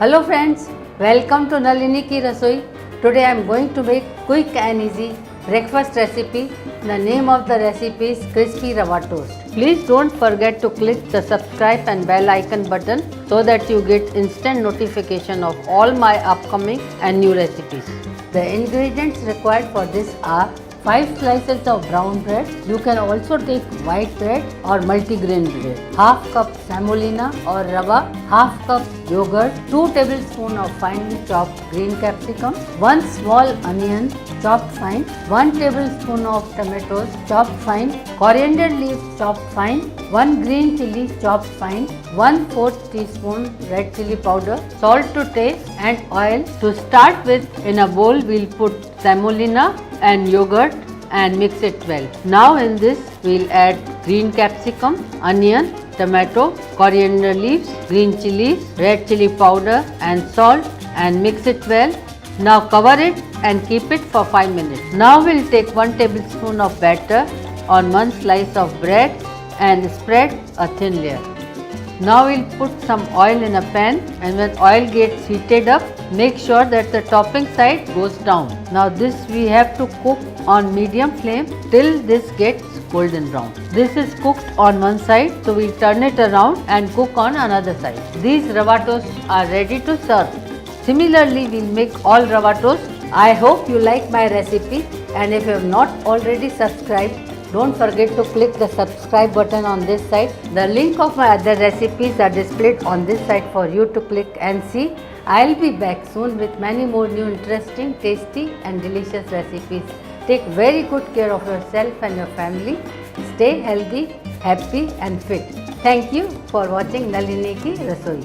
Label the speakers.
Speaker 1: Hello friends, welcome to Nalini Ki Rasoi. Today I am going to make quick and easy breakfast recipe. The name of the recipe is crispy rava toast. Please don't forget to click the subscribe and bell icon button so that you get instant notification of all my upcoming and new recipes. The ingredients required for this are 5 slices of brown bread. You can also take white bread or multigrain bread. Half cup semolina or rava, half cup yogurt, 2 tablespoons of finely chopped green capsicum, 1 small onion chopped fine, 1 tablespoon of tomatoes chopped fine, coriander leaves chopped fine, 1 green chilli chopped fine, 1/4 teaspoon red chilli powder, salt to taste and oil. To start with, in a bowl we'll put semolina and yogurt and mix it well. Now in this we'll add green capsicum, onion, tomato, coriander leaves, green chilies, red chili powder and salt and mix it well. Now cover it and keep it for 5 minutes. Now we'll take 1 tablespoon of batter on 1 slice of bread and spread a thin layer. Now we'll put some oil in a pan, and when oil gets heated up, make sure that the topping side goes down. Now this we have to cook on medium flame till this gets golden brown. This is cooked on one side, so we turn it around and cook on another side. These rava toasts are ready to serve. Similarly, we'll make all rava toast. I hope you like my recipe, and if you have not already subscribed, don't forget to click the subscribe button on this side. The link of my other recipes are displayed on this side for you to click and see. I'll be back soon with many more new interesting, tasty and delicious recipes. Take very good care of yourself and your family. Stay healthy, happy and fit. Thank you for watching Nalini Ki Rasoi.